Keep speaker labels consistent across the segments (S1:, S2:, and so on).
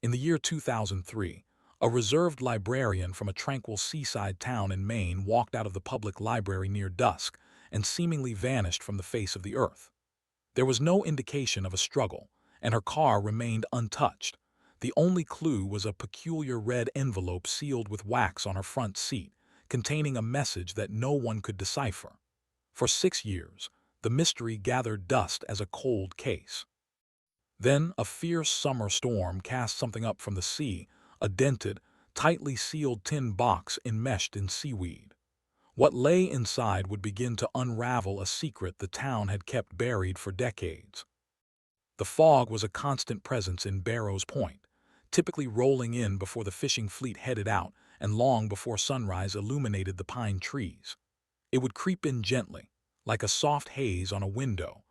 S1: In the year 2003, a reserved librarian from a tranquil seaside town in Maine walked out of the public library near dusk and seemingly vanished from the face of the earth. There was no indication of a struggle, and her car remained untouched. The only clue was a peculiar red envelope sealed with wax on her front seat, containing a message that no one could decipher. For 6 years, the mystery gathered dust as a cold case. Then a fierce summer storm cast something up from the sea, a dented, tightly sealed tin box enmeshed in seaweed. What lay inside would begin to unravel a secret the town had kept buried for decades. The fog was a constant presence in Barrows Point, typically rolling in before the fishing fleet headed out and long before sunrise illuminated the pine trees. It would creep in gently, like a soft haze on a window,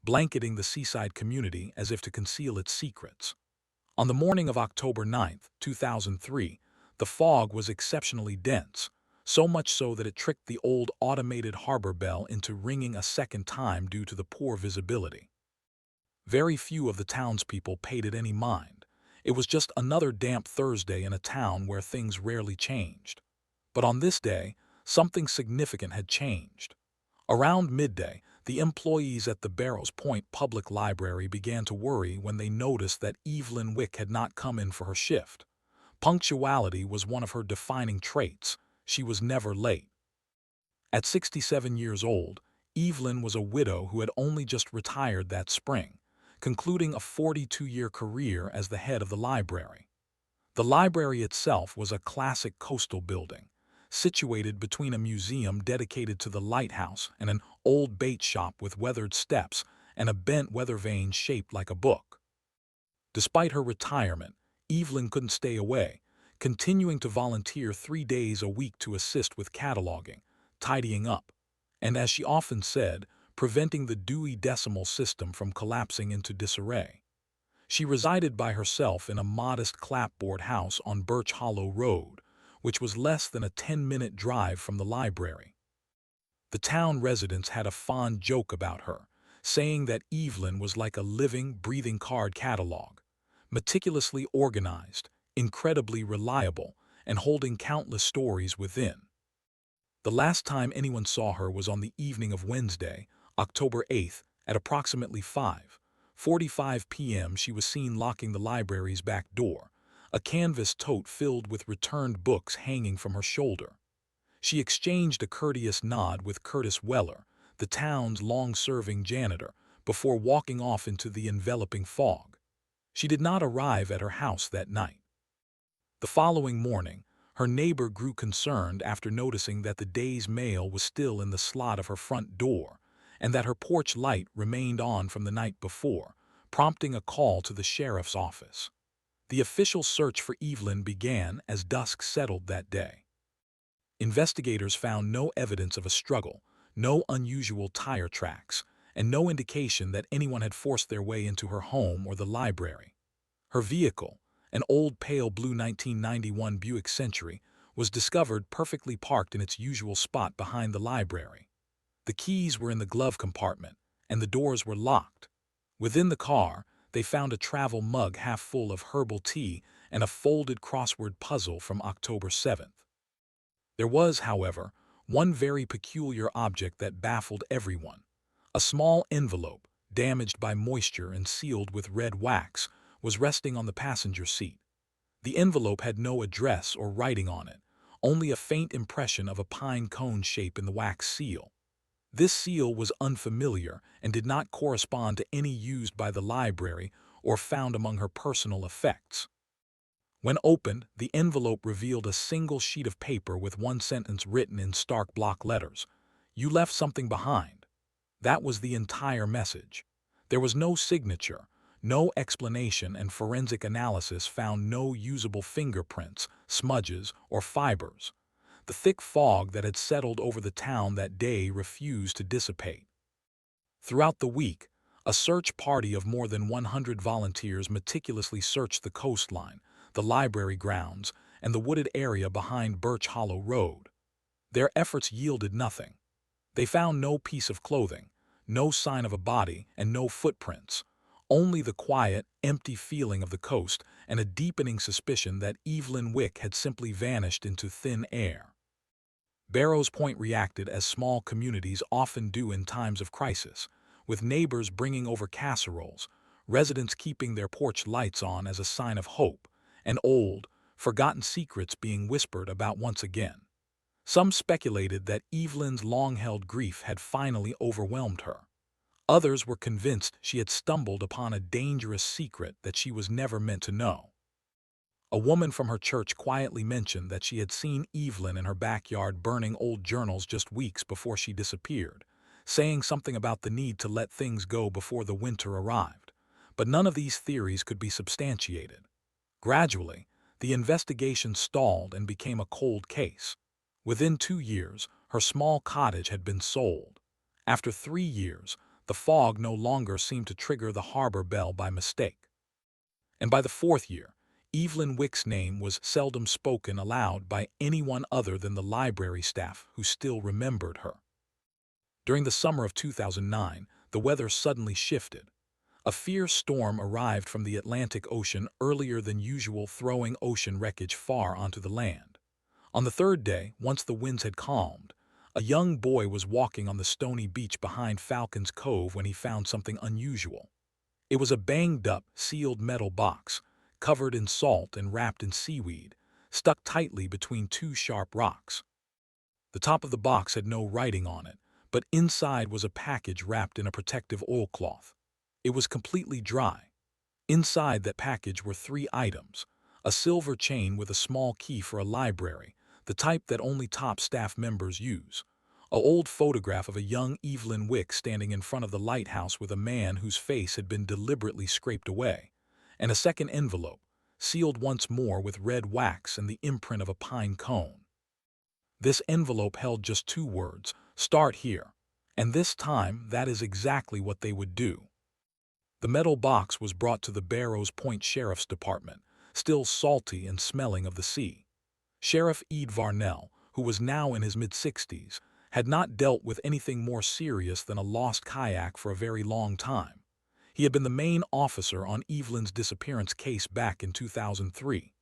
S1: blanketing the seaside community as if to conceal its secrets. On the morning of October 9, 2003, the fog was exceptionally dense, so much so that it tricked the old automated harbor bell into ringing a second time due to the poor visibility. Very few of the townspeople paid it any mind. It was just another damp Thursday in a town where things rarely changed. But on this day, something significant had changed. Around midday, the employees at the Barrows Point Public Library began to worry when they noticed that Evelyn Wick had not come in for her shift. Punctuality was one of her defining traits. She was never late. At 67 years old, Evelyn was a widow who had only just retired that spring, concluding a 42-year career as the head of the library. The library itself was a classic coastal building, situated between a museum dedicated to the lighthouse and an old bait shop with weathered steps and a bent weather vane shaped like a book. Despite her retirement, Evelyn couldn't stay away, continuing to volunteer 3 days a week to assist with cataloging, tidying up, and, as she often said, preventing the Dewey Decimal System from collapsing into disarray. She resided by herself in a modest clapboard house on Birch Hollow Road, which was less than a 10-minute drive from the library. The town residents had a fond joke about her, saying that Evelyn was like a living, breathing card catalog, meticulously organized, incredibly reliable, and holding countless stories within. The last time anyone saw her was on the evening of Wednesday, October 8th, at approximately 5:45 p.m. She was seen locking the library's back door, a canvas tote filled with returned books hanging from her shoulder. She exchanged a courteous nod with Curtis Weller, the town's long-serving janitor, before walking off into the enveloping fog. She did not arrive at her house that night. The following morning, her neighbor grew concerned after noticing that the day's mail was still in the slot of her front door and that her porch light remained on from the night before, prompting a call to the sheriff's office. The official search for Evelyn began as dusk settled that day. Investigators found no evidence of a struggle, no unusual tire tracks, and no indication that anyone had forced their way into her home or the library. Her vehicle, an old pale blue 1991 Buick Century, was discovered perfectly parked in its usual spot behind the library. The keys were in the glove compartment, and the doors were locked. Within the car, they found a travel mug half full of herbal tea and a folded crossword puzzle from October 7th. There was, however, one very peculiar object that baffled everyone. A small envelope, damaged by moisture and sealed with red wax, was resting on the passenger seat. The envelope had no address or writing on it, only a faint impression of a pine cone shape in the wax seal. This seal was unfamiliar and did not correspond to any used by the library or found among her personal effects. When opened, the envelope revealed a single sheet of paper with one sentence written in stark block letters. "You left something behind." That was the entire message. There was no signature, no explanation, and forensic analysis found no usable fingerprints, smudges, or fibers. The thick fog that had settled over the town that day refused to dissipate. Throughout the week, a search party of more than 100 volunteers meticulously searched the coastline, the library grounds, and the wooded area behind Birch Hollow Road. Their efforts yielded nothing. They found no piece of clothing, no sign of a body, and no footprints, only the quiet, empty feeling of the coast and a deepening suspicion that Evelyn Wick had simply vanished into thin air. Barrows Point reacted as small communities often do in times of crisis, with neighbors bringing over casseroles, residents keeping their porch lights on as a sign of hope, and old, forgotten secrets being whispered about once again. Some speculated that Evelyn's long-held grief had finally overwhelmed her. Others were convinced she had stumbled upon a dangerous secret that she was never meant to know. A woman from her church quietly mentioned that she had seen Evelyn in her backyard burning old journals just weeks before she disappeared, saying something about the need to let things go before the winter arrived. But none of these theories could be substantiated. Gradually, the investigation stalled and became a cold case. Within 2 years, her small cottage had been sold. After 3 years, the fog no longer seemed to trigger the harbor bell by mistake. And by the 4th year, Evelyn Wick's name was seldom spoken aloud by anyone other than the library staff who still remembered her. During the summer of 2009, the weather suddenly shifted. A fierce storm arrived from the Atlantic Ocean earlier than usual, throwing ocean wreckage far onto the land. On the 3rd day, once the winds had calmed, a young boy was walking on the stony beach behind Falcon's Cove when he found something unusual. It was a banged-up, sealed metal box, covered in salt and wrapped in seaweed, stuck tightly between two sharp rocks. The top of the box had no writing on it, but inside was a package wrapped in a protective oilcloth. It was completely dry. Inside that package were 3 items: a silver chain with a small key for a library, the type that only top staff members use; an old photograph of a young Evelyn Wick standing in front of the lighthouse with a man whose face had been deliberately scraped away; and a second envelope, sealed once more with red wax and the imprint of a pine cone. This envelope held just 2 words: "Start here." And this time, that is exactly what they would do. The metal box was brought to the Barrows Point Sheriff's Department, still salty and smelling of the sea. Sheriff Ed Varnell, who was now in his mid-60s, had not dealt with anything more serious than a lost kayak for a very long time. He had been the main officer on Evelyn's disappearance case back in 2003.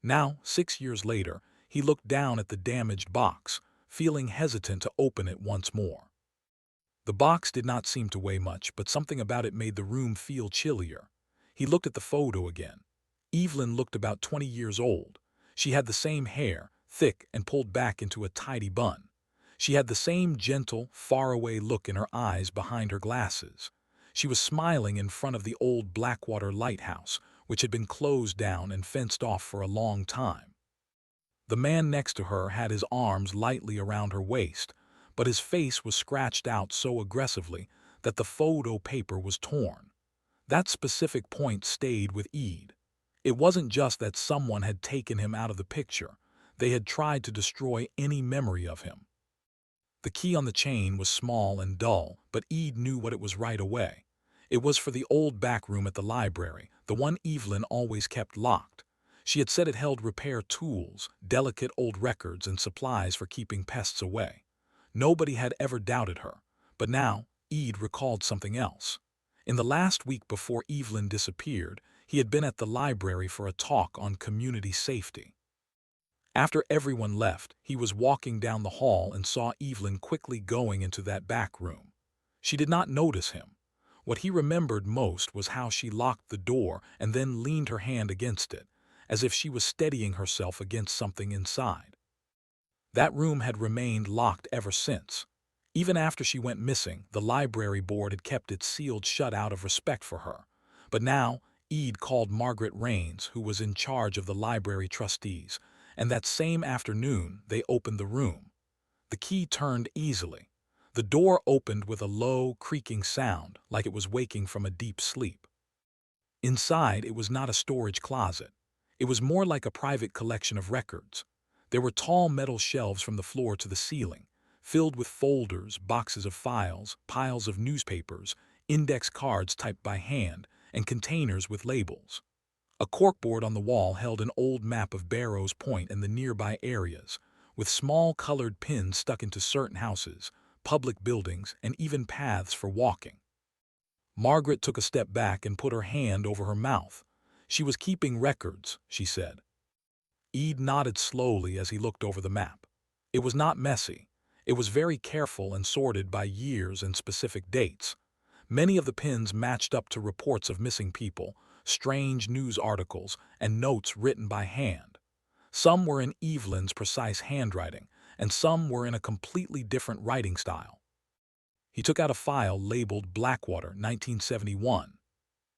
S1: Now, 6 years later, he looked down at the damaged box, feeling hesitant to open it once more. The box did not seem to weigh much, but something about it made the room feel chillier. He looked at the photo again. Evelyn looked about 20 years old. She had the same hair, thick and pulled back into a tidy bun. She had the same gentle, faraway look in her eyes behind her glasses. She was smiling in front of the old Blackwater lighthouse, which had been closed down and fenced off for a long time. The man next to her had his arms lightly around her waist, but his face was scratched out so aggressively that the photo paper was torn. That specific point stayed with Ed. It wasn't just that someone had taken him out of the picture. They had tried to destroy any memory of him. The key on the chain was small and dull, but Ed knew what it was right away. It was for the old back room at the library, the one Evelyn always kept locked. She had said it held repair tools, delicate old records, and supplies for keeping pests away. Nobody had ever doubted her, but now Ed recalled something else. In the last week before Evelyn disappeared, he had been at the library for a talk on community safety. After everyone left, he was walking down the hall and saw Evelyn quickly going into that back room. She did not notice him. What he remembered most was how she locked the door and then leaned her hand against it, as if she was steadying herself against something inside. That room had remained locked ever since. Even after she went missing, the library board had kept it sealed shut out of respect for her. But now, Ed called Margaret Raines, who was in charge of the library trustees, and that same afternoon they opened the room. The key turned easily. The door opened with a low, creaking sound, like it was waking from a deep sleep. Inside, it was not a storage closet. It was more like a private collection of records. There were tall metal shelves from the floor to the ceiling, filled with folders, boxes of files, piles of newspapers, index cards typed by hand, and containers with labels. A corkboard on the wall held an old map of Barrows Point and the nearby areas, with small colored pins stuck into certain houses, public buildings, and even paths for walking. Margaret took a step back and put her hand over her mouth. She was keeping records, she said. Ede nodded slowly as he looked over the map. It was not messy. It was very careful and sorted by years and specific dates. Many of the pins matched up to reports of missing people, strange news articles, and notes written by hand. Some were in Evelyn's precise handwriting, and some were in a completely different writing style. He took out a file labeled Blackwater, 1971.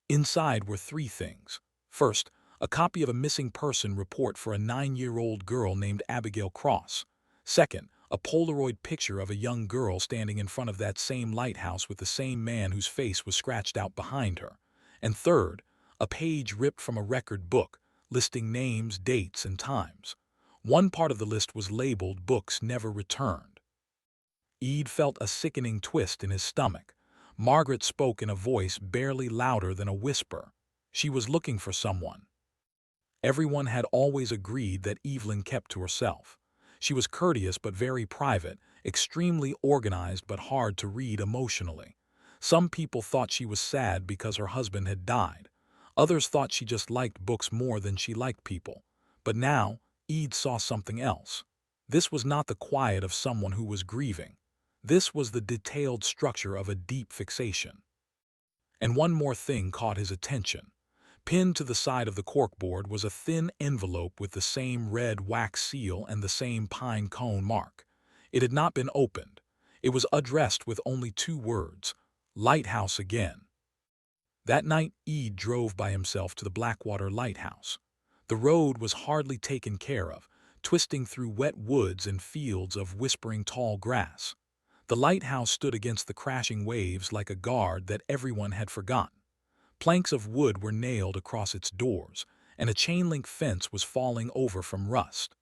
S1: Inside were three things. First, a copy of a missing person report for a 9-year-old girl named Abigail Cross. Second, a Polaroid picture of a young girl standing in front of that same lighthouse with the same man whose face was scratched out behind her. And third, a page ripped from a record book, listing names, dates, and times. One part of the list was labeled Books Never Returned. Ede felt a sickening twist in his stomach. Margaret spoke in a voice barely louder than a whisper. She was looking for someone. Everyone had always agreed that Evelyn kept to herself. She was courteous but very private, extremely organized but hard to read emotionally. Some people thought she was sad because her husband had died. Others thought she just liked books more than she liked people. But now, Ede saw something else. This was not the quiet of someone who was grieving. This was the detailed structure of a deep fixation. And one more thing caught his attention. Pinned to the side of the corkboard was a thin envelope with the same red wax seal and the same pine cone mark. It had not been opened. It was addressed with only 2 words, "Lighthouse Again." That night, Ede drove by himself to the Blackwater Lighthouse. The road was hardly taken care of, twisting through wet woods and fields of whispering tall grass. The lighthouse stood against the crashing waves like a guard that everyone had forgotten. Planks of wood were nailed across its doors, and a chain-link fence was falling over from rust.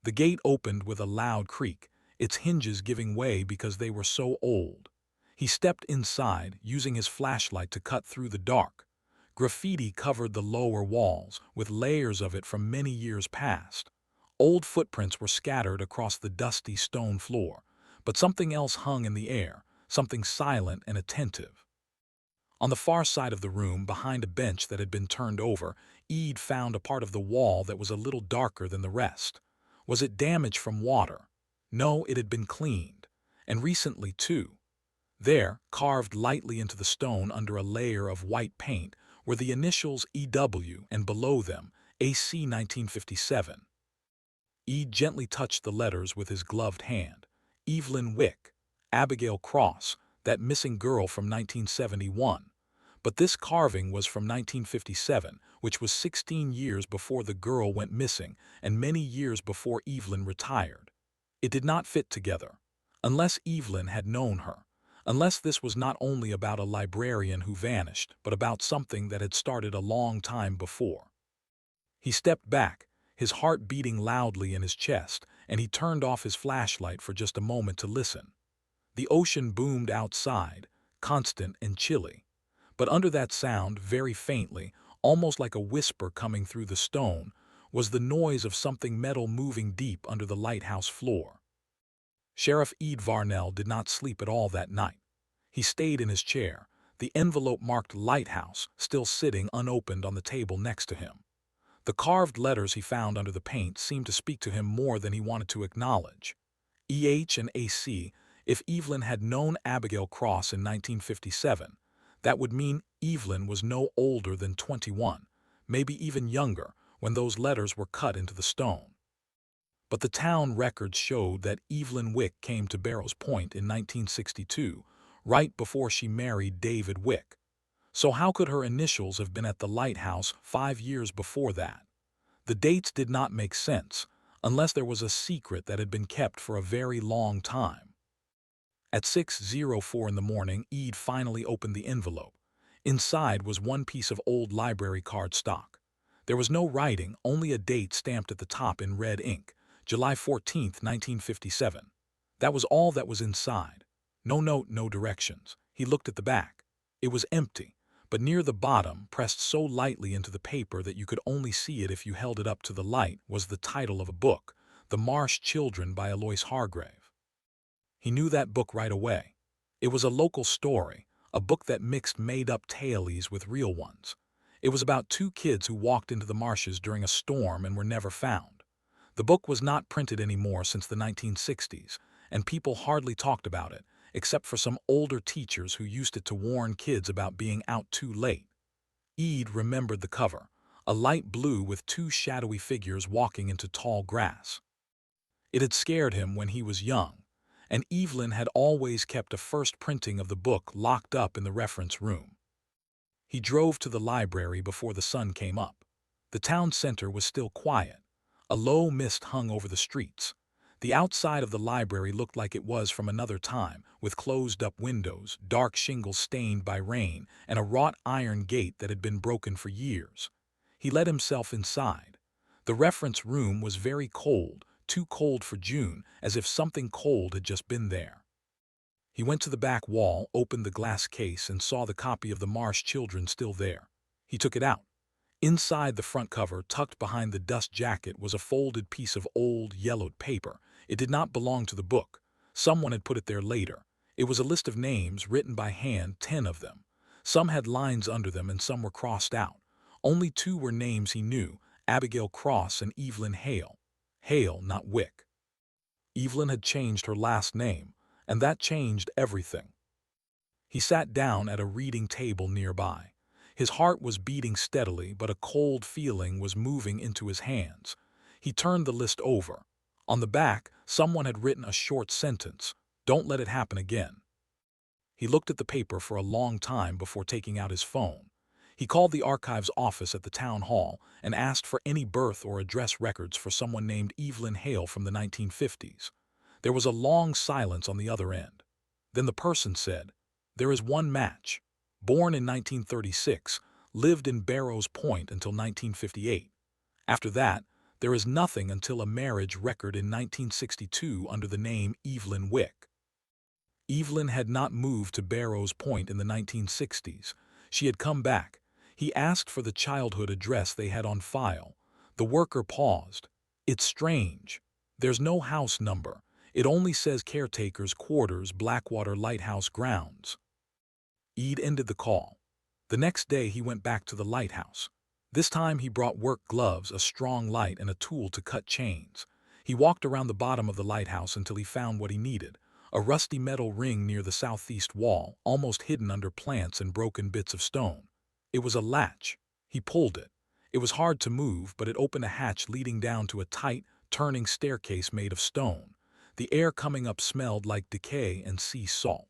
S1: The gate opened with a loud creak, its hinges giving way because they were so old. He stepped inside, using his flashlight to cut through the dark. Graffiti covered the lower walls, with layers of it from many years past. Old footprints were scattered across the dusty stone floor, but something else hung in the air, something silent and attentive. On the far side of the room, behind a bench that had been turned over, Ede found a part of the wall that was a little darker than the rest. Was it damage from water? No, it had been cleaned. And recently, too. There, carved lightly into the stone under a layer of white paint, were the initials EW and below them, AC 1957. Ede gently touched the letters with his gloved hand. Evelyn Wick, Abigail Cross, that missing girl from 1971. But this carving was from 1957, which was 16 years before the girl went missing and many years before Evelyn retired. It did not fit together. Unless Evelyn had known her. Unless this was not only about a librarian who vanished, but about something that had started a long time before. He stepped back, his heart beating loudly in his chest, and he turned off his flashlight for just a moment to listen. The ocean boomed outside, constant and chilly. But under that sound, very faintly, almost like a whisper coming through the stone, was the noise of something metal moving deep under the lighthouse floor. Sheriff Ede Varnell did not sleep at all that night. He stayed in his chair, the envelope marked Lighthouse still sitting unopened on the table next to him. The carved letters he found under the paint seemed to speak to him more than he wanted to acknowledge. EH and AC, if Evelyn had known Abigail Cross in 1957, that would mean Evelyn was no older than 21, maybe even younger, when those letters were cut into the stone. But the town records showed that Evelyn Wick came to Barrows Point in 1962, right before she married David Wick. So how could her initials have been at the lighthouse 5 years before that? The dates did not make sense, unless there was a secret that had been kept for a very long time. At 6:04 in the morning, Ede finally opened the envelope. Inside was one piece of old library card stock. There was no writing, only a date stamped at the top in red ink. July 14, 1957. That was all that was inside. No note, no directions. He looked at the back. It was empty, but near the bottom, pressed so lightly into the paper that you could only see it if you held it up to the light, was the title of a book, The Marsh Children by Alois Hargrave. He knew that book right away. It was a local story, a book that mixed made-up tales with real ones. It was about two kids who walked into the marshes during a storm and were never found. The book was not printed anymore since the 1960s, and people hardly talked about it, except for some older teachers who used it to warn kids about being out too late. Eid remembered the cover, a light blue with two shadowy figures walking into tall grass. It had scared him when he was young, and Evelyn had always kept a first printing of the book locked up in the reference room. He drove to the library before the sun came up. The town center was still quiet. A low mist hung over the streets. The outside of the library looked like it was from another time, with closed-up windows, dark shingles stained by rain, and a wrought iron gate that had been broken for years. He let himself inside. The reference room was very cold, too cold for June, as if something cold had just been there. He went to the back wall, opened the glass case, and saw the copy of The Marsh Children still there. He took it out. Inside the front cover, tucked behind the dust jacket, was a folded piece of old, yellowed paper. It did not belong to the book. Someone had put it there later. It was a list of names, written by hand, 10 of them. Some had lines under them and some were crossed out. Only two were names he knew, Abigail Cross and Evelyn Hale. Hale, not Wick. Evelyn had changed her last name, and that changed everything. He sat down at a reading table nearby. His heart was beating steadily, but a cold feeling was moving into his hands. He turned the list over. On the back, someone had written a short sentence, "Don't let it happen again." He looked at the paper for a long time before taking out his phone. He called the archives office at the town hall and asked for any birth or address records for someone named Evelyn Hale from the 1950s. There was a long silence on the other end. Then the person said, "There is one match. Born in 1936, lived in Barrows Point until 1958. After that, there is nothing until a marriage record in 1962 under the name Evelyn Wick." Evelyn had not moved to Barrows Point in the 1960s. She had come back. He asked for the childhood address they had on file. The worker paused. "It's strange. There's no house number. It only says caretaker's quarters, Blackwater Lighthouse grounds." Eid ended the call. The next day he went back to the lighthouse. This time he brought work gloves, a strong light, and a tool to cut chains. He walked around the bottom of the lighthouse until he found what he needed, a rusty metal ring near the southeast wall, almost hidden under plants and broken bits of stone. It was a latch. He pulled it. It was hard to move, but it opened a hatch leading down to a tight, turning staircase made of stone. The air coming up smelled like decay and sea salt.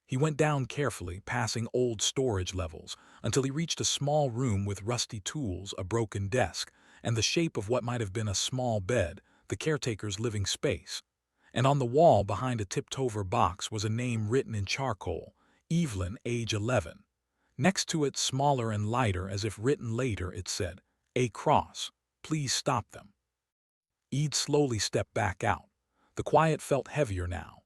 S1: He went down carefully, passing old storage levels, until he reached a small room with rusty tools, a broken desk, and the shape of what might have been a small bed, the caretaker's living space. And on the wall behind a tipped-over box was a name written in charcoal, Evelyn, age 11. Next to it, smaller and lighter, as if written later, it said, "A Cross. Please stop them." Eid slowly stepped back out. The quiet felt heavier now.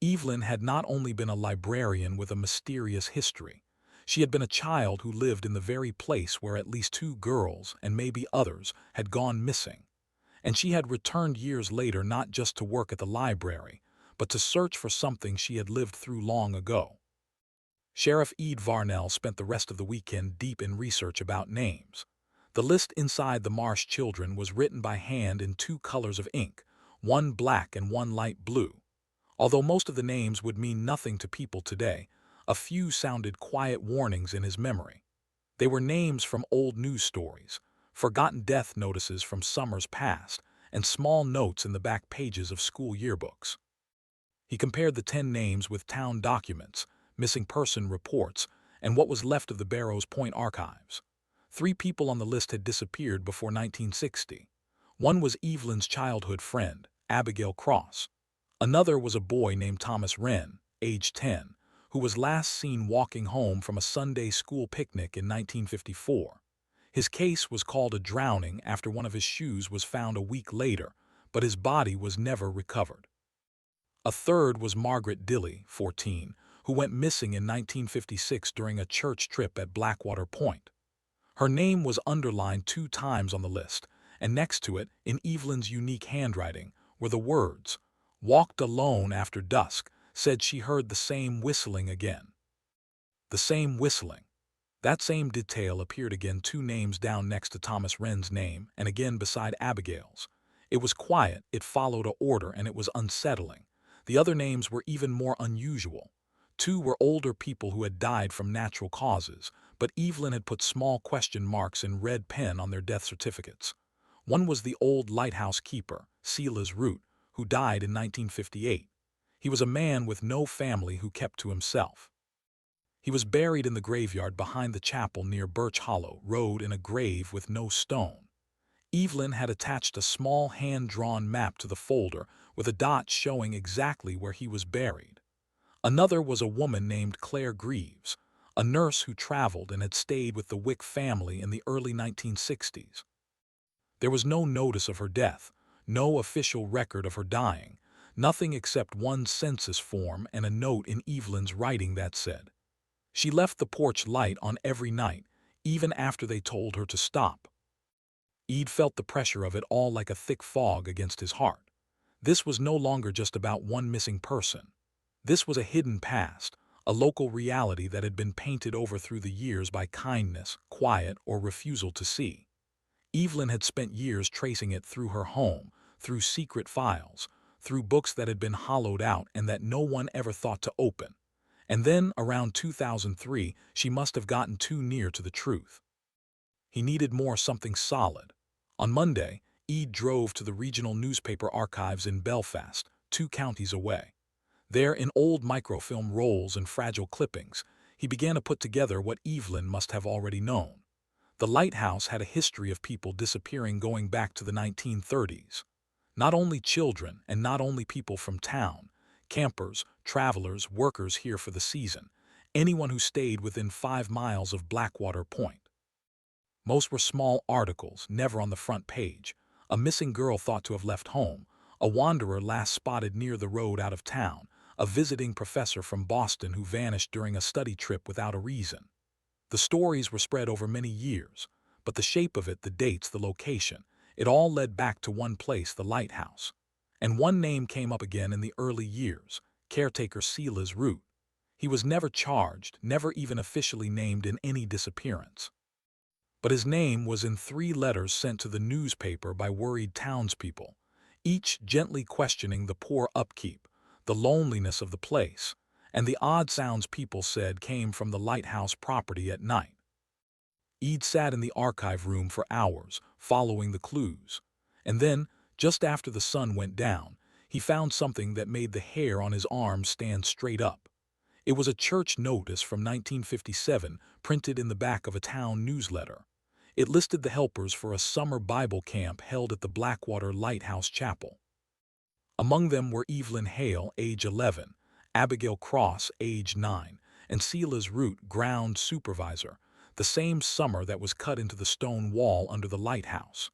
S1: Evelyn had not only been a librarian with a mysterious history. She had been a child who lived in the very place where at least two girls, and maybe others, had gone missing. And she had returned years later not just to work at the library, but to search for something she had lived through long ago. Sheriff Ed Varnell spent the rest of the weekend deep in research about names. The list inside The Marsh Children was written by hand in two colors of ink, one black and one light blue. Although most of the names would mean nothing to people today, a few sounded quiet warnings in his memory. They were names from old news stories, forgotten death notices from summers past, and small notes in the back pages of school yearbooks. He compared the 10 names with town documents, missing person reports, and what was left of the Barrows Point archives. 3 people on the list had disappeared before 1960. One was Evelyn's childhood friend, Abigail Cross. Another was a boy named Thomas Wren, age 10, who was last seen walking home from a Sunday school picnic in 1954. His case was called a drowning after one of his shoes was found a week later, but his body was never recovered. A third was Margaret Dilly, 14, who went missing in 1956 during a church trip at Blackwater Point. Her name was underlined 2 times on the list, and next to it, in Evelyn's unique handwriting, were the words, "Walked alone after dusk, said she heard the same whistling again." The same whistling. That same detail appeared again 2 names down next to Thomas Wren's name and again beside Abigail's. It was quiet, it followed a order, and it was unsettling. The other names were even more unusual. 2 were older people who had died from natural causes, but Evelyn had put small question marks in red pen on their death certificates. One was the old lighthouse keeper, Silas Root, who died in 1958. He was a man with no family who kept to himself. He was buried in the graveyard behind the chapel near Birch Hollow Road in a grave with no stone. Evelyn had attached a small hand-drawn map to the folder with a dot showing exactly where he was buried. Another was a woman named Claire Greaves, a nurse who traveled and had stayed with the Wick family in the early 1960s. There was no notice of her death, no official record of her dying, nothing except one census form and a note in Evelyn's writing that said, "She left the porch light on every night, even after they told her to stop." Ede felt the pressure of it all like a thick fog against his heart. This was no longer just about one missing person. This was a hidden past, a local reality that had been painted over through the years by kindness, quiet, or refusal to see. Evelyn had spent years tracing it through her home, through secret files, through books that had been hollowed out and that no one ever thought to open. And then, around 2003, she must have gotten too near to the truth. He needed something solid. On Monday, Ede drove to the regional newspaper archives in Belfast, 2 counties away. There, in old microfilm rolls and fragile clippings, he began to put together what Evelyn must have already known. The lighthouse had a history of people disappearing going back to the 1930s. Not only children and not only people from town, campers, travelers, workers here for the season, anyone who stayed within 5 miles of Blackwater Point. Most were small articles, never on the front page. A missing girl thought to have left home, a wanderer last spotted near the road out of town, a visiting professor from Boston who vanished during a study trip without a reason. The stories were spread over many years, but the shape of it, the dates, the location, it all led back to one place, the lighthouse. And one name came up again in the early years, caretaker Silas Root. He was never charged, never even officially named in any disappearance. But his name was in 3 letters sent to the newspaper by worried townspeople, each gently questioning the poor upkeep, the loneliness of the place, and the odd sounds people said came from the lighthouse property at night. Ede sat in the archive room for hours, following the clues. And then, just after the sun went down, he found something that made the hair on his arms stand straight up. It was a church notice from 1957 printed in the back of a town newsletter. It listed the helpers for a summer Bible camp held at the Blackwater Lighthouse Chapel. Among them were Evelyn Hale, age 11, Abigail Cross, age 9, and Silas Root, ground supervisor, the same summer that was cut into the stone wall under the lighthouse.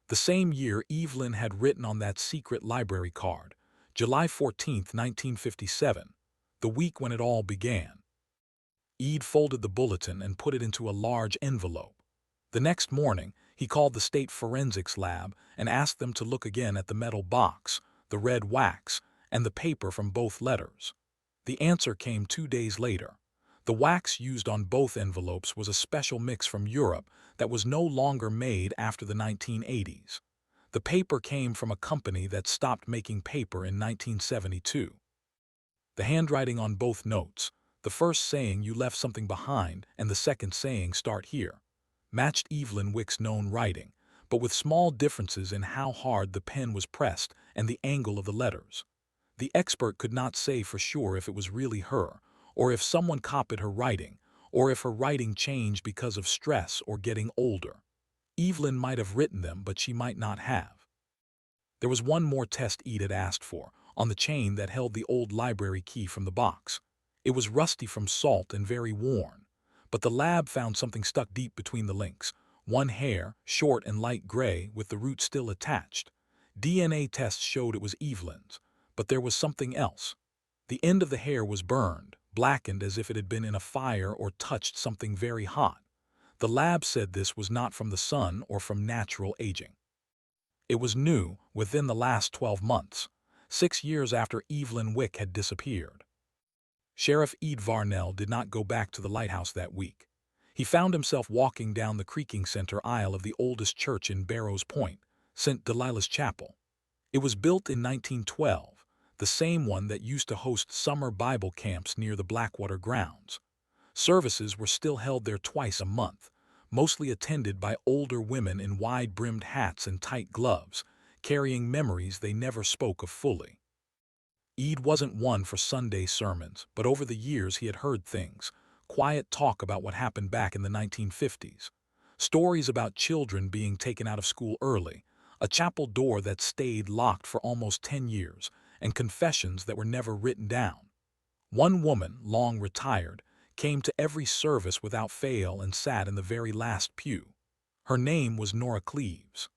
S1: The same year Evelyn had written on that secret library card, July 14, 1957, the week when it all began. Ede folded the bulletin and put it into a large envelope. The next morning, he called the state forensics lab and asked them to look again at the metal box, the red wax, and the paper from both letters. The answer came 2 days later. The wax used on both envelopes was a special mix from Europe that was no longer made after the 1980s. The paper came from a company that stopped making paper in 1972. The handwriting on both notes, the first saying "you left something behind" and the second saying "start here," matched Evelyn Wick's known writing, but with small differences in how hard the pen was pressed and the angle of the letters. The expert could not say for sure if it was really her, or if someone copied her writing, or if her writing changed because of stress or getting older. Evelyn might have written them, but she might not have. There was one more test Ede had asked for, on the chain that held the old library key from the box. It was rusty from salt and very worn, but the lab found something stuck deep between the links, one hair, short and light gray, with the root still attached. DNA tests showed it was Evelyn's, but there was something else. The end of the hair was burned, blackened as if it had been in a fire or touched something very hot. The lab said this was not from the sun or from natural aging. It was new, within the last 12 months, 6 years after Evelyn Wick had disappeared. Sheriff Ede Varnell did not go back to the lighthouse that week. He found himself walking down the creaking center aisle of the oldest church in Barrows Point, St. Delilah's Chapel. It was built in 1912, the same one that used to host summer Bible camps near the Blackwater grounds. Services were still held there twice a month, mostly attended by older women in wide-brimmed hats and tight gloves, carrying memories they never spoke of fully. Eid wasn't one for Sunday sermons, but over the years he had heard things, quiet talk about what happened back in the 1950s, stories about children being taken out of school early, a chapel door that stayed locked for almost 10 years, and confessions that were never written down. One woman, long retired, came to every service without fail and sat in the very last pew. Her name was Nora Cleves.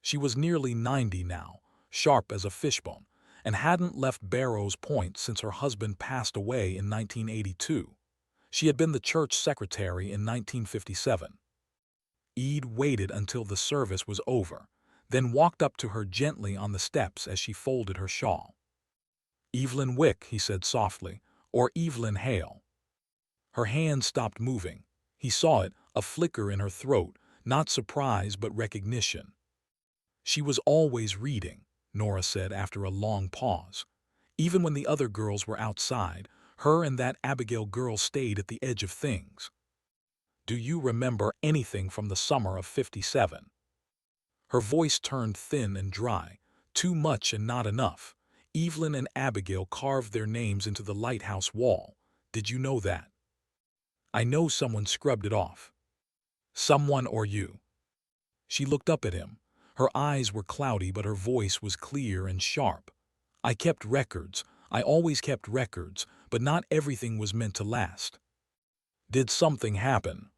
S1: She was nearly 90 now, sharp as a fishbone, and hadn't left Barrows Point since her husband passed away in 1982. She had been the church secretary in 1957. Eid waited until the service was over, then walked up to her gently on the steps as she folded her shawl. "Evelyn Wick," he said softly, "or Evelyn Hale." Her hand stopped moving. He saw it, a flicker in her throat, not surprise but recognition. "She was always reading," Nora said after a long pause. "Even when the other girls were outside, her and that Abigail girl stayed at the edge of things." "Do you remember anything from the summer of '57? Her voice turned thin and dry. "Too much and not enough. Evelyn and Abigail carved their names into the lighthouse wall. Did you know that?" "I know someone scrubbed it off." "Someone or you?" She looked up at him. Her eyes were cloudy, but her voice was clear and sharp. "I kept records. I always kept records, but not everything was meant to last." "Did something happen?"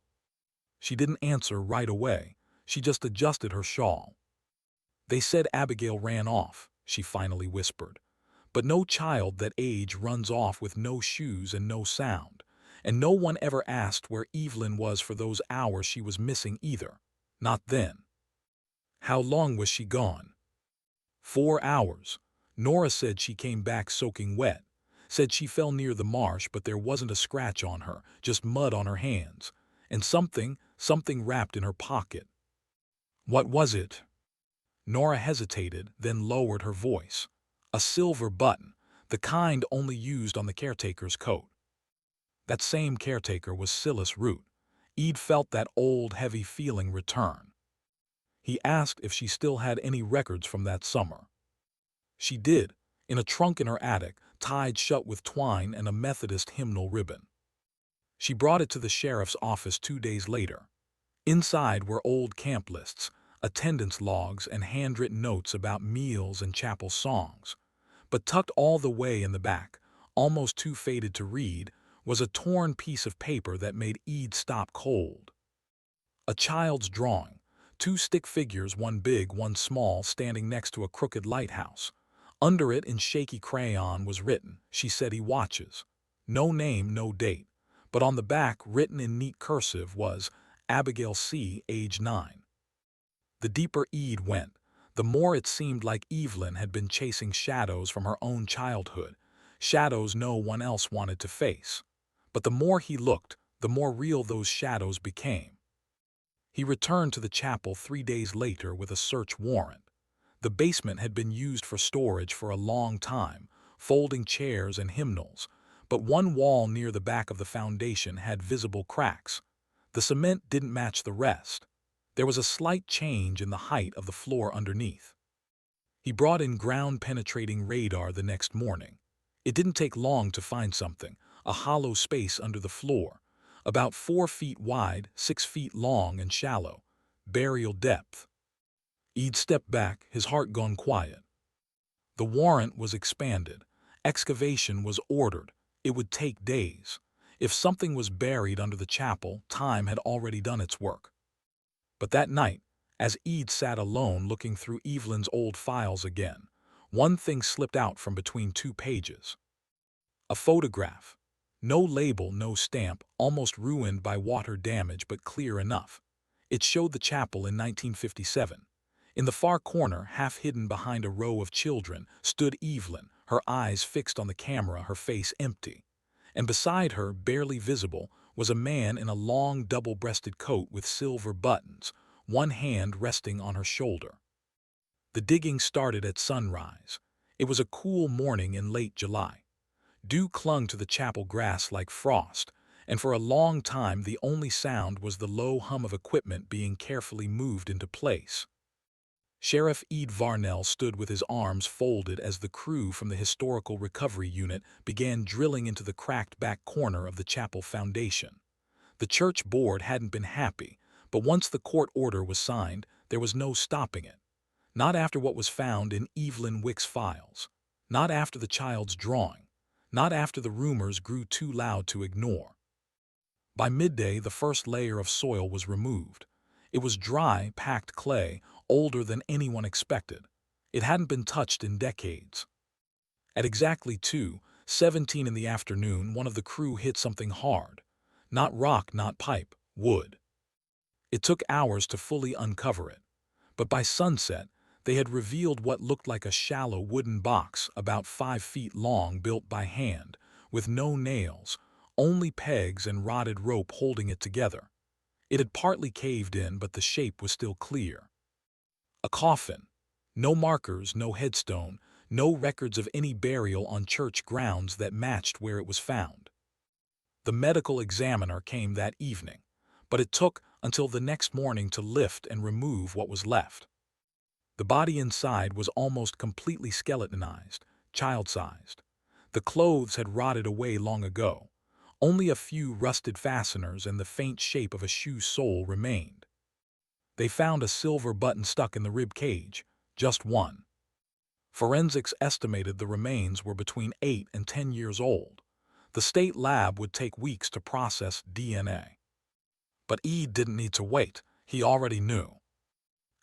S1: She didn't answer right away. She just adjusted her shawl. "They said Abigail ran off," she finally whispered. "But no child that age runs off with no shoes and no sound. And no one ever asked where Evelyn was for those hours she was missing either. Not then." "How long was she gone?" "4 hours. Nora said she came back soaking wet. Said she fell near the marsh, but there wasn't a scratch on her, just mud on her hands. And something wrapped in her pocket." "What was it?" Nora hesitated, then lowered her voice. "A silver button, the kind only used on the caretaker's coat." That same caretaker was Silas Root. Eid felt that old, heavy feeling return. He asked if she still had any records from that summer. She did, in a trunk in her attic, tied shut with twine and a Methodist hymnal ribbon. She brought it to the sheriff's office 2 days later. Inside were old camp lists, attendance logs, and handwritten notes about meals and chapel songs. But tucked all the way in the back, almost too faded to read, was a torn piece of paper that made Eid stop cold. A child's drawing, 2 stick figures, one big, one small, standing next to a crooked lighthouse. Under it, in shaky crayon, was written, "She said he watches." No name, no date. But on the back, written in neat cursive, was Abigail C., age 9. The deeper Eid went, the more it seemed like Evelyn had been chasing shadows from her own childhood, shadows no one else wanted to face. But the more he looked, the more real those shadows became. He returned to the chapel 3 days later with a search warrant. The basement had been used for storage for a long time, folding chairs and hymnals, but one wall near the back of the foundation had visible cracks. The cement didn't match the rest. There was a slight change in the height of the floor underneath. He brought in ground-penetrating radar the next morning. It didn't take long to find something, a hollow space under the floor, about 4 feet wide, 6 feet long and shallow. Burial depth. Eid stepped back, his heart gone quiet. The warrant was expanded. Excavation was ordered. It would take days. If something was buried under the chapel, time had already done its work. But that night, as Eid sat alone looking through Evelyn's old files again, one thing slipped out from between 2 pages. A photograph. No label, no stamp, almost ruined by water damage but clear enough. It showed the chapel in 1957. In the far corner, half hidden behind a row of children, stood Evelyn, her eyes fixed on the camera, her face empty. And beside her, barely visible, was a man in a long double-breasted coat with silver buttons, one hand resting on her shoulder. The digging started at sunrise. It was a cool morning in late July. Dew clung to the chapel grass like frost, and for a long time the only sound was the low hum of equipment being carefully moved into place. Sheriff Ed Varnell stood with his arms folded as the crew from the Historical Recovery Unit began drilling into the cracked back corner of the chapel foundation. The church board hadn't been happy, but once the court order was signed, there was no stopping it. Not after what was found in Evelyn Wick's files. Not after the child's drawing. Not after the rumors grew too loud to ignore. By midday, the first layer of soil was removed. It was dry, packed clay, older than anyone expected. It hadn't been touched in decades. At exactly 2:17 in the afternoon, one of the crew hit something hard. Not rock, not pipe, wood. It took hours to fully uncover it. But by sunset, they had revealed what looked like a shallow wooden box about 5 feet long built by hand, with no nails, only pegs and rotted rope holding it together. It had partly caved in, but the shape was still clear. A coffin. No markers, no headstone, no records of any burial on church grounds that matched where it was found. The medical examiner came that evening, but it took until the next morning to lift and remove what was left. The body inside was almost completely skeletonized, child-sized. The clothes had rotted away long ago. Only a few rusted fasteners and the faint shape of a shoe sole remained. They found a silver button stuck in the rib cage, just one. Forensics estimated the remains were between 8 and 10 years old. The state lab would take weeks to process DNA. But Ed didn't need to wait. He already knew.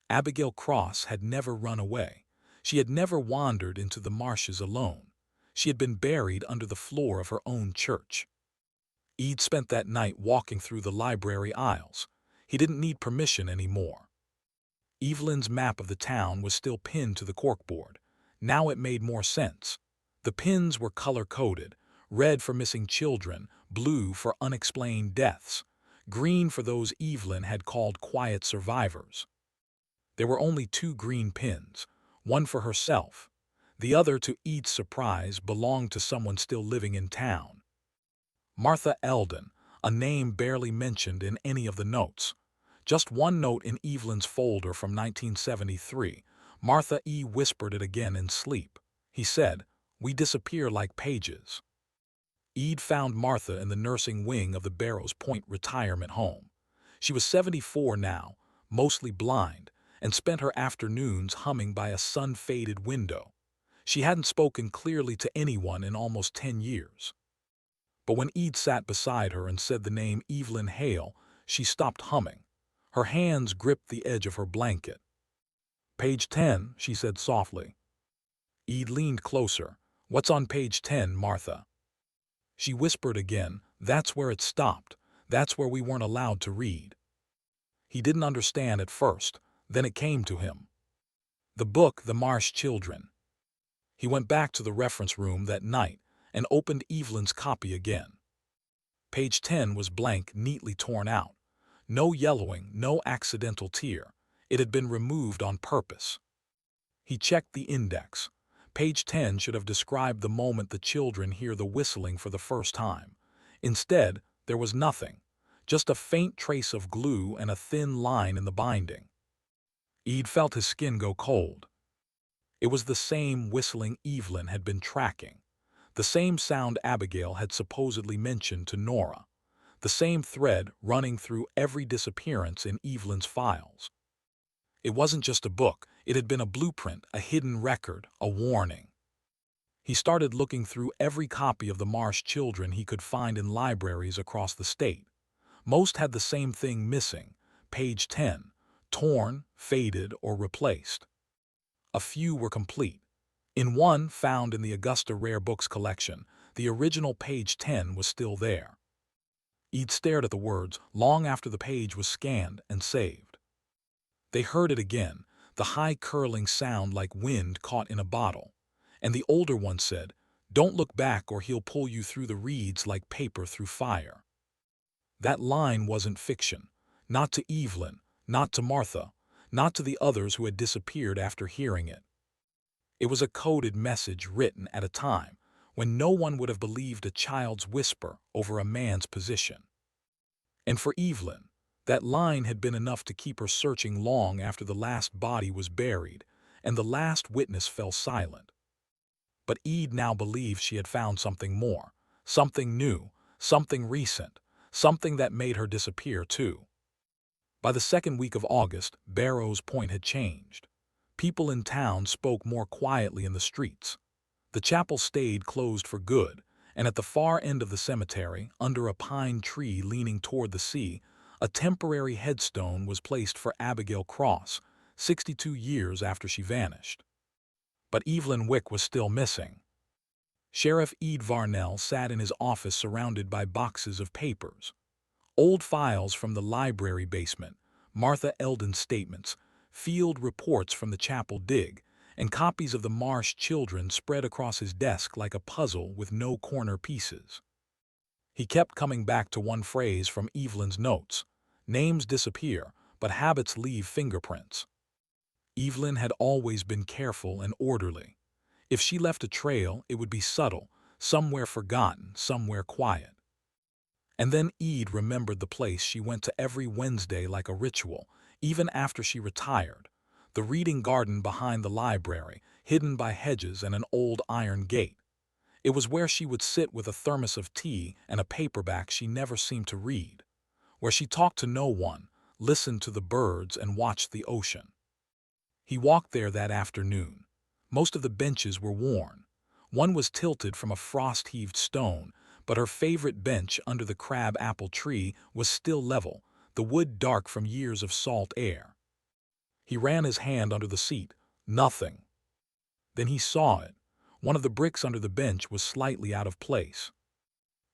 S1: Abigail Cross had never run away. She had never wandered into the marshes alone. She had been buried under the floor of her own church. Ed spent that night walking through the library aisles. He didn't need permission anymore. Evelyn's map of the town was still pinned to the corkboard. Now it made more sense. The pins were color-coded, red for missing children, blue for unexplained deaths, green for those Evelyn had called quiet survivors. There were only 2 green pins, one for herself. The other, to Ed's surprise, belonged to someone still living in town. Martha Eldon, a name barely mentioned in any of the notes. Just one note in Evelyn's folder from 1973. Martha E. whispered it again in sleep. He said, "We disappear like pages." Ed found Martha in the nursing wing of the Barrows Point retirement home. She was 74 now, mostly blind, and spent her afternoons humming by a sun-faded window. She hadn't spoken clearly to anyone in almost 10 years. But when Ed sat beside her and said the name Evelyn Hale, she stopped humming. Her hands gripped the edge of her blanket. "Page 10, she said softly. Ed leaned closer. "What's on page 10, Martha?" She whispered again, "That's where it stopped. That's where we weren't allowed to read." He didn't understand at first. Then it came to him. The book, The Marsh Children. He went back to the reference room that night and opened Evelyn's copy again. Page 10 was blank, neatly torn out. No yellowing, no accidental tear. It had been removed on purpose. He checked the index. Page 10 should have described the moment the children hear the whistling for the first time. Instead, there was nothing, just a faint trace of glue and a thin line in the binding. Ed felt his skin go cold. It was the same whistling Evelyn had been tracking, the same sound Abigail had supposedly mentioned to Nora, the same thread running through every disappearance in Evelyn's files. It wasn't just a book, it had been a blueprint, a hidden record, a warning. He started looking through every copy of The Marsh Children he could find in libraries across the state. Most had the same thing missing, page 10, torn, faded, or replaced. A few were complete. In one, found in the Augusta Rare Books collection, the original page 10 was still there. Ed stared at the words long after the page was scanned and saved. They heard it again, the high curling sound like wind caught in a bottle, and the older one said, "Don't look back or he'll pull you through the reeds like paper through fire." That line wasn't fiction. Not to Evelyn, not to Martha, not to the others who had disappeared after hearing it. It was a coded message written at a time when no one would have believed a child's whisper over a man's position. And for Evelyn, that line had been enough to keep her searching long after the last body was buried and the last witness fell silent. But Ede now believed she had found something more, something new, something recent, something that made her disappear too. By the second week of August, Barrow's Point had changed. People in town spoke more quietly in the streets. The chapel stayed closed for good, and at the far end of the cemetery, under a pine tree leaning toward the sea, a temporary headstone was placed for Abigail Cross, 62 years after she vanished. But Evelyn Wick was still missing. Sheriff Ede Varnell sat in his office surrounded by boxes of papers. Old files from the library basement, Martha Eldon's statements, field reports from the chapel dig, and copies of the Marsh Children spread across his desk like a puzzle with no corner pieces. He kept coming back to one phrase from Evelyn's notes: names disappear, but habits leave fingerprints. Evelyn had always been careful and orderly. If she left a trail, it would be subtle, somewhere forgotten, somewhere quiet. And then Ede remembered the place she went to every Wednesday like a ritual, even after she retired, the reading garden behind the library, hidden by hedges and an old iron gate. It was where she would sit with a thermos of tea and a paperback she never seemed to read, where she talked to no one, listened to the birds, and watched the ocean. He walked there that afternoon. Most of the benches were worn. One was tilted from a frost-heaved stone, but her favorite bench under the crab-apple tree was still level, the wood dark from years of salt air. He ran his hand under the seat. Nothing. Then he saw it. One of the bricks under the bench was slightly out of place.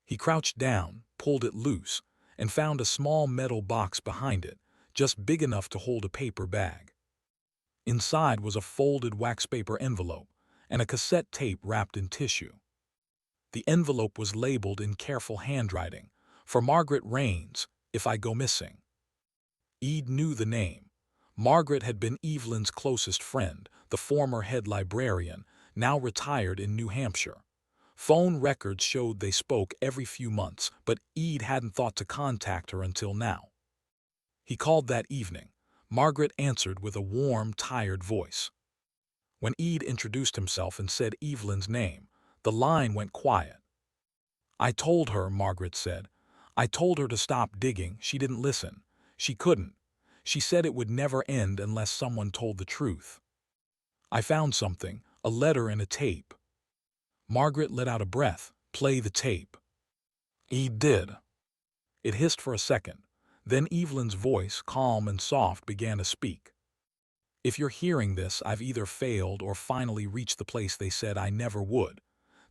S1: He crouched down, pulled it loose, and found a small metal box behind it, just big enough to hold a paper bag. Inside was a folded wax-paper envelope and a cassette tape wrapped in tissue. The envelope was labeled in careful handwriting, "For Margaret Raines, if I go missing." Ede knew the name. Margaret had been Evelyn's closest friend, the former head librarian, now retired in New Hampshire. Phone records showed they spoke every few months, but Ede hadn't thought to contact her until now. He called that evening. Margaret answered with a warm, tired voice. When Ede introduced himself and said Evelyn's name, the line went quiet. "I told her," Margaret said. "I told her to stop digging. She didn't listen. She couldn't. She said it would never end unless someone told the truth. I found something, a letter and a tape." Margaret let out a breath. "Play the tape." Ede did. It hissed for a second. Then Evelyn's voice, calm and soft, began to speak. "If you're hearing this, I've either failed or finally reached the place they said I never would.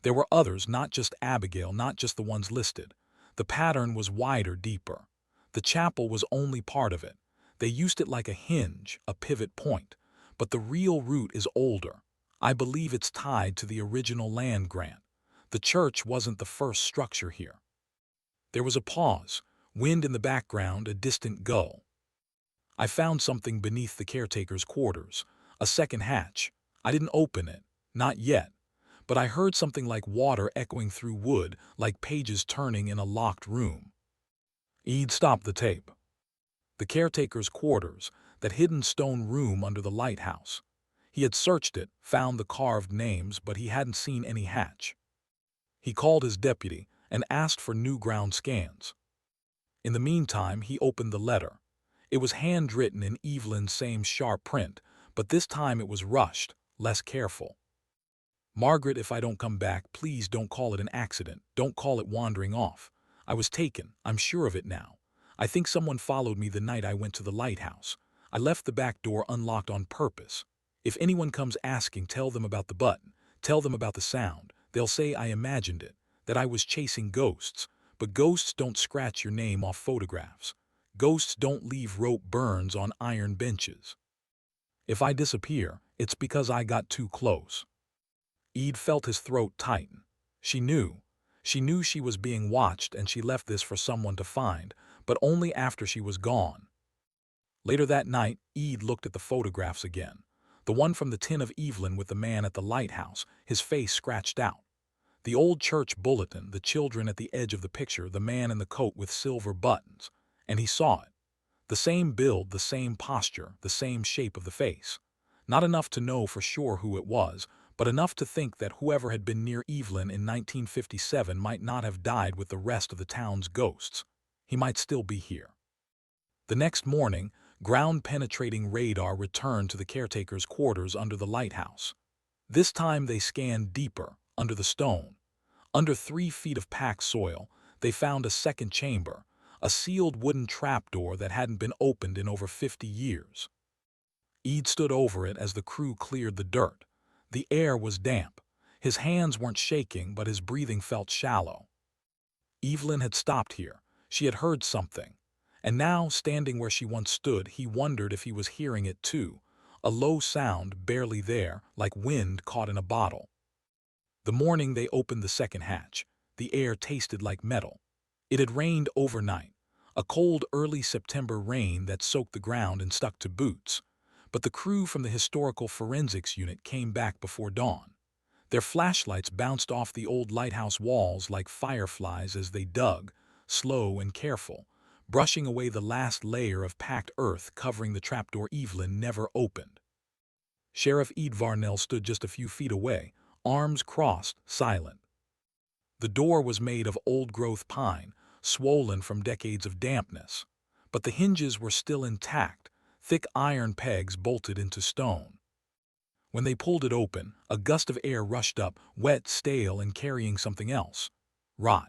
S1: There were others, not just Abigail, not just the ones listed. The pattern was wider, deeper. The chapel was only part of it. They used it like a hinge, a pivot point. But the real root is older. I believe it's tied to the original land grant. The church wasn't the first structure here." There was a pause, wind in the background, a distant gull. "I found something beneath the caretaker's quarters, a second hatch. I didn't open it, not yet. But I heard something like water echoing through wood, like pages turning in a locked room." Ede stopped the tape. The caretaker's quarters, that hidden stone room under the lighthouse. He had searched it, found the carved names, but he hadn't seen any hatch. He called his deputy and asked for new ground scans. In the meantime, he opened the letter. It was handwritten in Evelyn's same sharp print, but this time it was rushed, less careful. "Margaret, if I don't come back, please don't call it an accident. Don't call it wandering off. I was taken. I'm sure of it now. I think someone followed me the night I went to the lighthouse. I left the back door unlocked on purpose. If anyone comes asking, tell them about the button. Tell them about the sound. They'll say I imagined it, that I was chasing ghosts. But ghosts don't scratch your name off photographs. Ghosts don't leave rope burns on iron benches. If I disappear, it's because I got too close." Ede felt his throat tighten. She knew. She knew she was being watched and she left this for someone to find, but only after she was gone. Later that night, Ede looked at the photographs again. The one from the tin of Evelyn with the man at the lighthouse, his face scratched out. The old church bulletin, the children at the edge of the picture, the man in the coat with silver buttons. And he saw it. The same build, the same posture, the same shape of the face. Not enough to know for sure who it was, but enough to think that whoever had been near Evelyn in 1957 might not have died with the rest of the town's ghosts. He might still be here. The next morning, ground-penetrating radar returned to the caretaker's quarters under the lighthouse. This time they scanned deeper, under the stone. Under 3 feet of packed soil, they found a second chamber, a sealed wooden trapdoor that hadn't been opened in over 50 years. Ede stood over it as the crew cleared the dirt. The air was damp. His hands weren't shaking, but his breathing felt shallow. Evelyn had stopped here. She had heard something. And now, standing where she once stood, he wondered if he was hearing it too. A low sound, barely there, like wind caught in a bottle. The morning they opened the second hatch, the air tasted like metal. It had rained overnight, a cold early September rain that soaked the ground and stuck to boots. But the crew from the historical forensics unit came back before dawn. Their flashlights bounced off the old lighthouse walls like fireflies as they dug, slow and careful, brushing away the last layer of packed earth covering the trapdoor Evelyn never opened. Sheriff Ede Varnell stood just a few feet away, arms crossed, silent. The door was made of old-growth pine, swollen from decades of dampness. But the hinges were still intact, thick iron pegs bolted into stone. When they pulled it open, a gust of air rushed up, wet, stale, and carrying something else. Rot.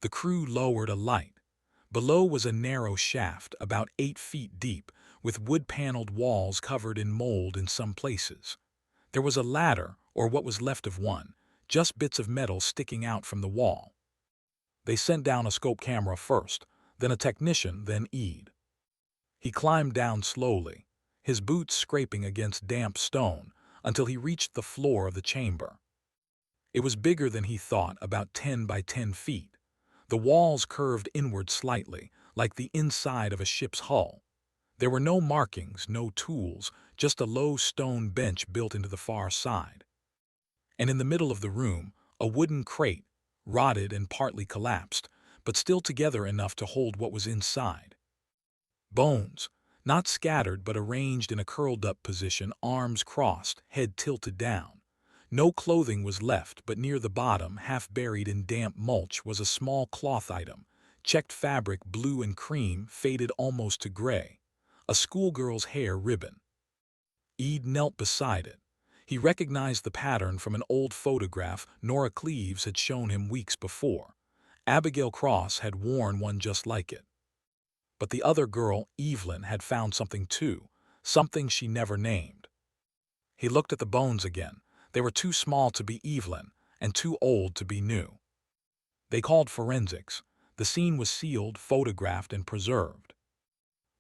S1: The crew lowered a light. Below was a narrow shaft, about 8 feet deep, with wood-paneled walls covered in mold in some places. There was a ladder, or what was left of one, just bits of metal sticking out from the wall. They sent down a scope camera first, then a technician, then Ede. He climbed down slowly, his boots scraping against damp stone, until he reached the floor of the chamber. It was bigger than he thought, about 10 by 10 feet. The walls curved inward slightly, like the inside of a ship's hull. There were no markings, no tools, just a low stone bench built into the far side. And in the middle of the room, a wooden crate, rotted and partly collapsed, but still together enough to hold what was inside. Bones, not scattered but arranged in a curled-up position, arms crossed, head tilted down. No clothing was left, but near the bottom, half buried in damp mulch, was a small cloth item, checked fabric, blue and cream, faded almost to gray. A schoolgirl's hair ribbon. Ede knelt beside it. He recognized the pattern from an old photograph Nora Cleves had shown him weeks before. Abigail Cross had worn one just like it. But the other girl, Evelyn, had found something too, something she never named. He looked at the bones again. They were too small to be Evelyn, and too old to be new. They called forensics. The scene was sealed, photographed, and preserved.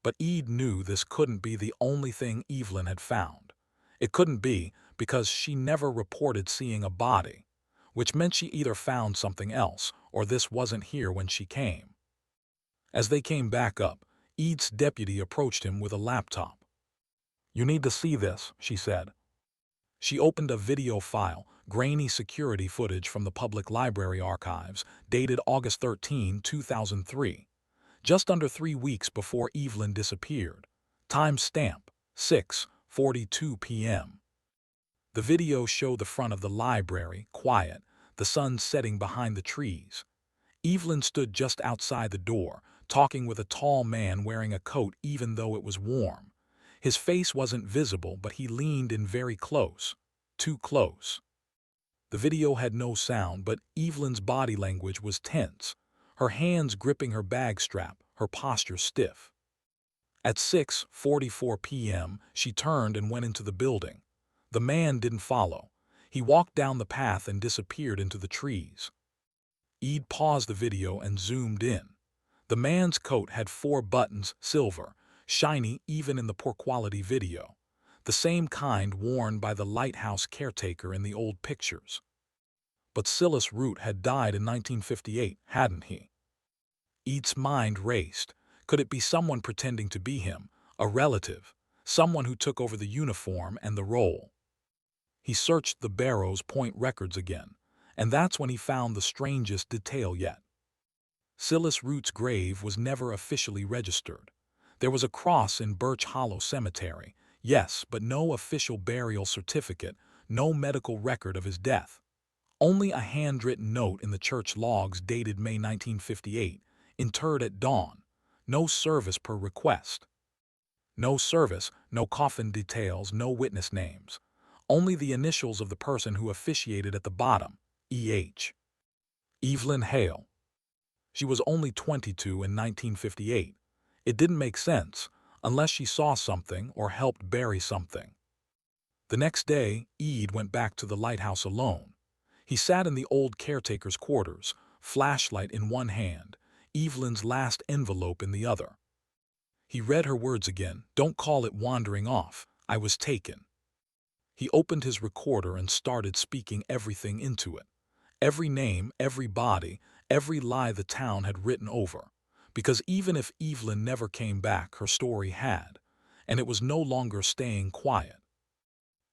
S1: But Ede knew this couldn't be the only thing Evelyn had found. It couldn't be, because she never reported seeing a body, which meant she either found something else, or this wasn't here when she came. As they came back up, Ede's deputy approached him with a laptop. "You need to see this," she said. She opened a video file, grainy security footage from the public library archives, dated August 13, 2003. Just under 3 weeks before Evelyn disappeared. Time stamp, 6:42 p.m. The video showed the front of the library, quiet, the sun setting behind the trees. Evelyn stood just outside the door, talking with a tall man wearing a coat even though it was warm. His face wasn't visible, but he leaned in very close. Too close. The video had no sound, but Evelyn's body language was tense, her hands gripping her bag strap, her posture stiff. At 6:44 p.m., she turned and went into the building. The man didn't follow. He walked down the path and disappeared into the trees. Ede paused the video and zoomed in. The man's coat had 4 buttons, silver, shiny even in the poor-quality video. The same kind worn by the lighthouse caretaker in the old pictures. But Silas Root had died in 1958, hadn't he? Ead's mind raced. Could it be someone pretending to be him, a relative, someone who took over the uniform and the role? He searched the Barrows Point records again, and that's when he found the strangest detail yet. Silas Root's grave was never officially registered. There was a cross in Birch Hollow Cemetery, yes, but no official burial certificate, no medical record of his death. Only a handwritten note in the church logs dated May 1958, interred at dawn. No service per request. No service, no coffin details, no witness names. Only the initials of the person who officiated at the bottom, E.H. Evelyn Hale. She was only 22 in 1958. It didn't make sense, unless she saw something or helped bury something. The next day, Ead went back to the lighthouse alone. He sat in the old caretaker's quarters, flashlight in one hand, Evelyn's last envelope in the other. He read her words again, "Don't call it wandering off, I was taken." He opened his recorder and started speaking everything into it. Every name, every body, every lie the town had written over. Because even if Evelyn never came back, her story had, and it was no longer staying quiet.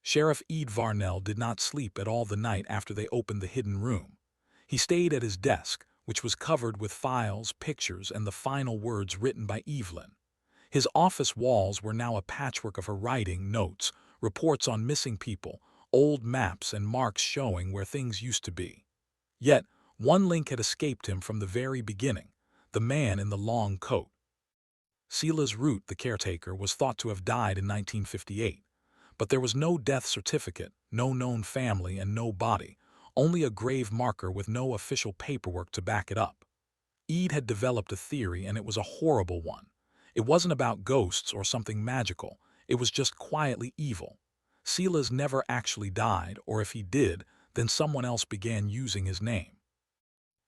S1: Sheriff Ead Varnell did not sleep at all the night after they opened the hidden room. He stayed at his desk, which was covered with files, pictures, and the final words written by Evelyn. His office walls were now a patchwork of her writing, notes, reports on missing people, old maps and marks showing where things used to be. Yet, one link had escaped him from the very beginning, the man in the long coat. Silas Root, the caretaker, was thought to have died in 1958. But there was no death certificate, no known family, and no body, only a grave marker with no official paperwork to back it up. Ead had developed a theory, and it was a horrible one. It wasn't about ghosts or something magical, it was just quietly evil. Silas never actually died, or if he did, then someone else began using his name.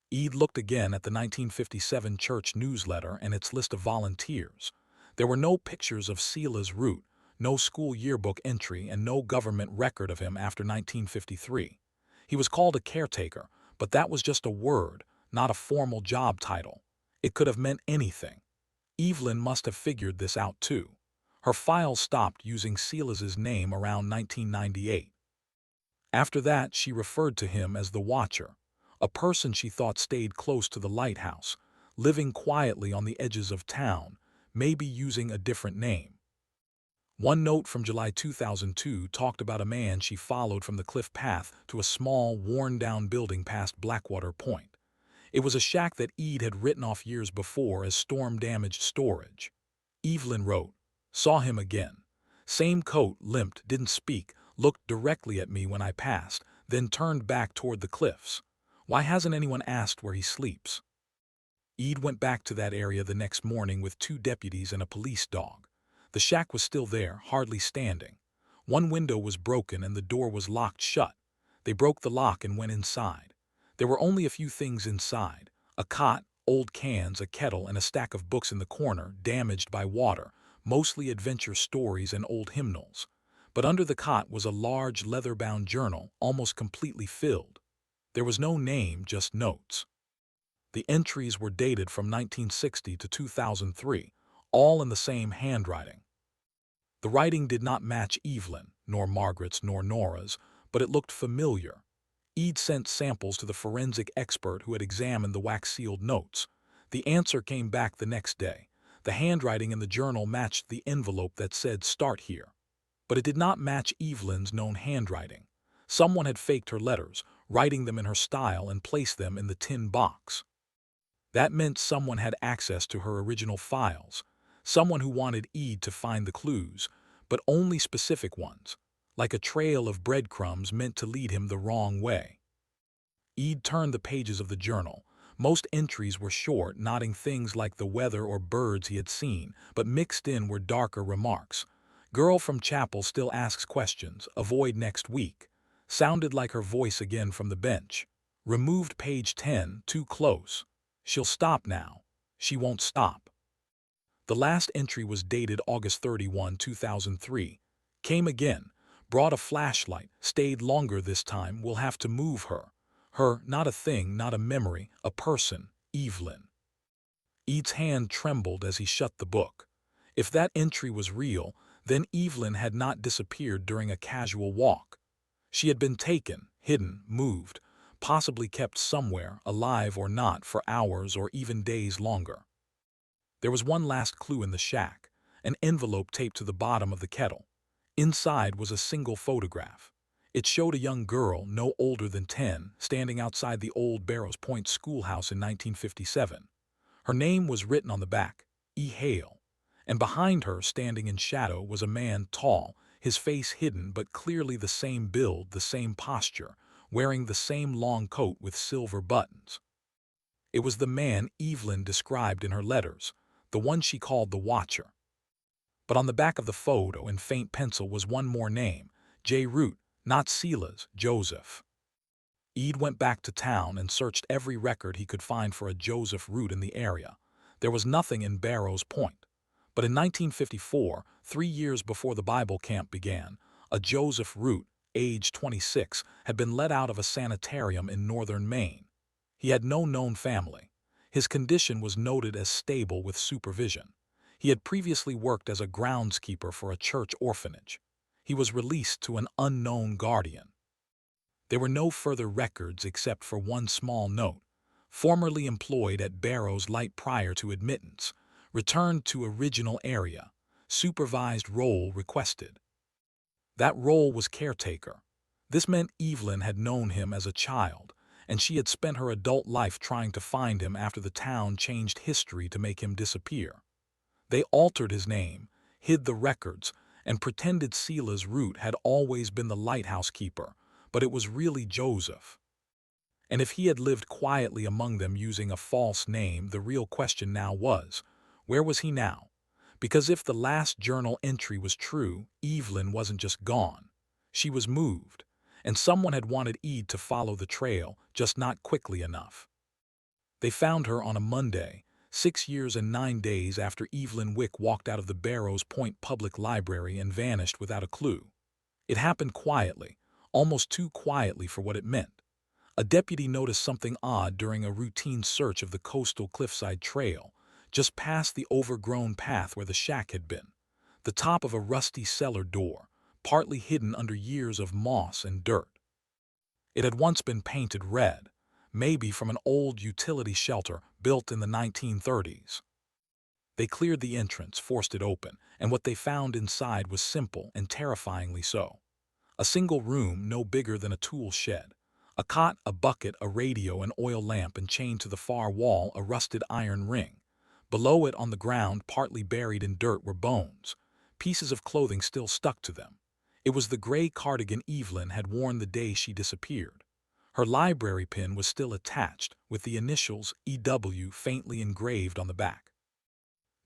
S1: Ead looked again at the 1957 church newsletter and its list of volunteers. There were no pictures of Silas Root, no school yearbook entry, and no government record of him after 1953. He was called a caretaker, but that was just a word, not a formal job title. It could have meant anything. Evelyn must have figured this out too. Her files stopped using Silas's name around 1998. After that, she referred to him as the Watcher, a person she thought stayed close to the lighthouse, living quietly on the edges of town, maybe using a different name. One note from July 2002 talked about a man she followed from the cliff path to a small, worn-down building past Blackwater Point. It was a shack that Ead had written off years before as storm-damaged storage. Evelyn wrote, "Saw him again. Same coat, limped, didn't speak, looked directly at me when I passed, then turned back toward the cliffs. Why hasn't anyone asked where he sleeps?" Ead went back to that area the next morning with 2 deputies and a police dog. The shack was still there, hardly standing. One window was broken and the door was locked shut. They broke the lock and went inside. There were only a few things inside: a cot, old cans, a kettle, and a stack of books in the corner, damaged by water, mostly adventure stories and old hymnals. But under the cot was a large leather-bound journal, almost completely filled. There was no name, just notes. The entries were dated from 1960 to 2003, all in the same handwriting. The writing did not match Evelyn, nor Margaret's, nor Nora's, but it looked familiar. Ead sent samples to the forensic expert who had examined the wax-sealed notes. The answer came back the next day. The handwriting in the journal matched the envelope that said "Start here." But it did not match Evelyn's known handwriting. Someone had faked her letters, writing them in her style, and placed them in the tin box. That meant someone had access to her original files, someone who wanted Ead to find the clues, but only specific ones, like a trail of breadcrumbs meant to lead him the wrong way. Ead turned the pages of the journal. Most entries were short, noting things like the weather or birds he had seen, but mixed in were darker remarks. "Girl from chapel still asks questions, avoid next week," sounded like her voice again from the bench. Removed page 10, too close. "She'll stop now. She won't stop." The last entry was dated August 31, 2003. Came again. Brought a flashlight. Stayed longer this time. We'll have to move her. Her, not a thing, not a memory, a person, Evelyn. Ede's hand trembled as he shut the book. If that entry was real, then Evelyn had not disappeared during a casual walk. She had been taken, hidden, moved, possibly kept somewhere, alive or not, for hours or even days longer. There was one last clue in the shack, an envelope taped to the bottom of the kettle. Inside was a single photograph. It showed a young girl, no older than 10, standing outside the old Barrows Point schoolhouse in 1957. Her name was written on the back, E. Hale, and behind her, standing in shadow, was a man tall, his face hidden but clearly the same build, the same posture, wearing the same long coat with silver buttons. It was the man Evelyn described in her letters, the one she called the Watcher. But on the back of the photo in faint pencil was one more name, J. Root, not Sila's, Joseph. Ede went back to town and searched every record he could find for a Joseph Root in the area. There was nothing in Barrows Point. But in 1954, 3 years before the Bible camp began, a Joseph Root, age 26, had been let out of a sanitarium in northern Maine. He had no known family. His condition was noted as stable with supervision. He had previously worked as a groundskeeper for a church orphanage. He was released to an unknown guardian. There were no further records except for one small note. Formerly employed at Barrows Light prior to admittance. Returned to original area. Supervised role requested. That role was caretaker. This meant Evelyn had known him as a child, and she had spent her adult life trying to find him after the town changed history to make him disappear. They altered his name, hid the records, and pretended Sila's Root had always been the lighthouse keeper, but it was really Joseph. And if he had lived quietly among them using a false name, the real question now was, where was he now? Because if the last journal entry was true, Evelyn wasn't just gone. She was moved, and someone had wanted Ede to follow the trail, just not quickly enough. They found her on a Monday, 6 years and 9 days after Evelyn Wick walked out of the Barrows Point Public Library and vanished without a clue. It happened quietly, almost too quietly for what it meant. A deputy noticed something odd during a routine search of the coastal cliffside trail, just past the overgrown path where the shack had been. The top of a rusty cellar door, partly hidden under years of moss and dirt. It had once been painted red, maybe from an old utility shelter built in the 1930s. They cleared the entrance, forced it open, and what they found inside was simple and terrifyingly so. A single room no bigger than a tool shed. A cot, a bucket, a radio, an oil lamp, and chained to the far wall a rusted iron ring. Below it on the ground, partly buried in dirt, were bones. Pieces of clothing still stuck to them. It was the gray cardigan Evelyn had worn the day she disappeared. Her library pin was still attached, with the initials EW faintly engraved on the back.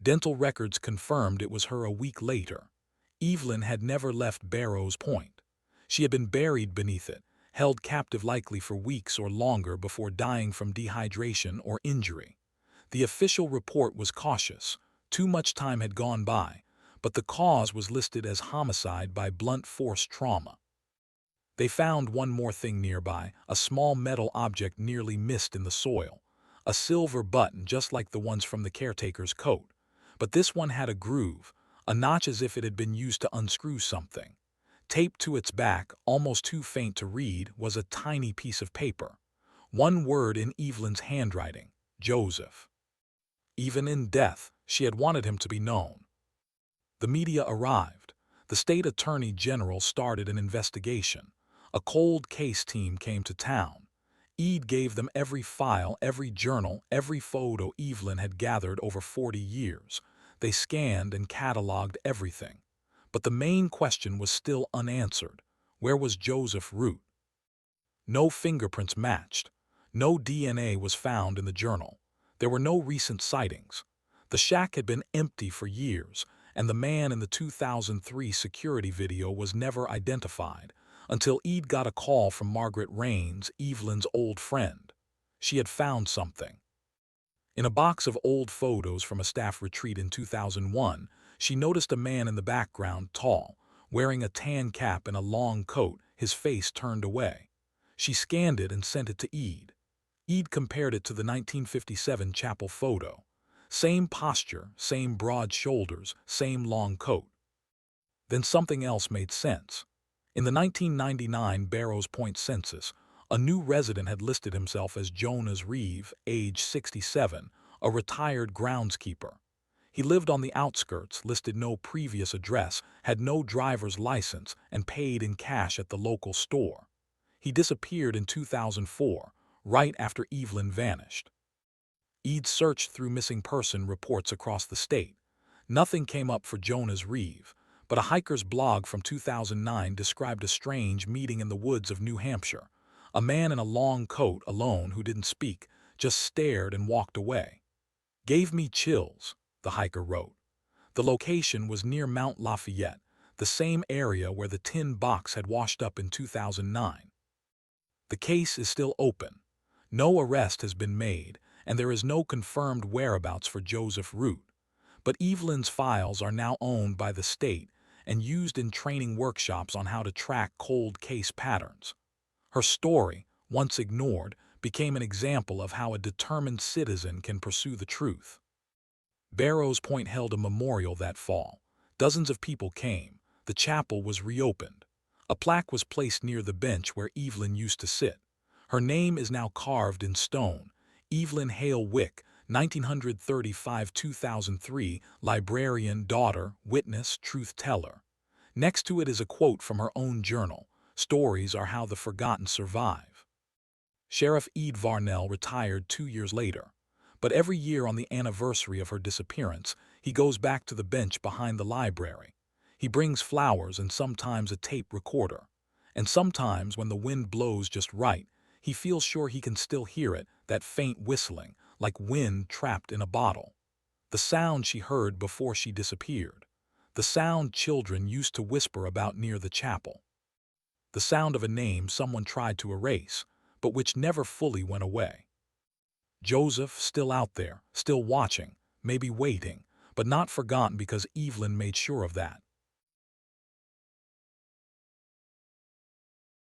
S1: Dental records confirmed it was her a week later. Evelyn had never left Barrows Point. She had been buried beneath it, held captive likely for weeks or longer before dying from dehydration or injury. The official report was cautious. Too much time had gone by, but the cause was listed as homicide by blunt force trauma. They found one more thing nearby, a small metal object nearly missed in the soil. A silver button just like the ones from the caretaker's coat. But this one had a groove, a notch as if it had been used to unscrew something. Taped to its back, almost too faint to read, was a tiny piece of paper. One word in Evelyn's handwriting, Joseph. Even in death, she had wanted him to be known. The media arrived. The state attorney general started an investigation. A cold case team came to town. Ede gave them every file, every journal, every photo Evelyn had gathered over 40 years. They scanned and cataloged everything. But the main question was still unanswered. Where was Joseph Root? No fingerprints matched. No DNA was found in the journal. There were no recent sightings. The shack had been empty for years, and the man in the 2003 security video was never identified until Ede got a call from Margaret Raines, Evelyn's old friend. She had found something. In a box of old photos from a staff retreat in 2001, she noticed a man in the background, tall, wearing a tan cap and a long coat, his face turned away. She scanned it and sent it to Ede. Ede compared it to the 1957 chapel photo. Same posture, same broad shoulders, same long coat. Then something else made sense. In the 1999 Barrows Point census, a new resident had listed himself as Jonas Reeve, age 67, a retired groundskeeper. He lived on the outskirts, listed no previous address, had no driver's license, and paid in cash at the local store. He disappeared in 2004, right after Evelyn vanished. Ede searched through missing person reports across the state. Nothing came up for Jonas Reeve, but a hiker's blog from 2009 described a strange meeting in the woods of New Hampshire. A man in a long coat, alone, who didn't speak, just stared and walked away. "Gave me chills," the hiker wrote. The location was near Mount Lafayette, the same area where the tin box had washed up in 2009. The case is still open. No arrest has been made, and there is no confirmed whereabouts for Joseph Root. But Evelyn's files are now owned by the state and used in training workshops on how to track cold case patterns. Her story, once ignored, became an example of how a determined citizen can pursue the truth. Barrows Point held a memorial that fall. Dozens of people came. The chapel was reopened. A plaque was placed near the bench where Evelyn used to sit. Her name is now carved in stone. Evelyn Hale Wick, 1935-2003, librarian, daughter, witness, truth teller. Next to it is a quote from her own journal: "Stories are how the forgotten survive." Sheriff Ede Varnell retired 2 years later. But every year on the anniversary of her disappearance, he goes back to the bench behind the library. He brings flowers and sometimes a tape recorder. And sometimes, when the wind blows just right, he feels sure he can still hear it, that faint whistling, like wind trapped in a bottle. The sound she heard before she disappeared. The sound children used to whisper about near the chapel. The sound of a name someone tried to erase, but which never fully went away. Joseph, still out there, still watching, maybe waiting, but not forgotten because Evelyn made sure of that.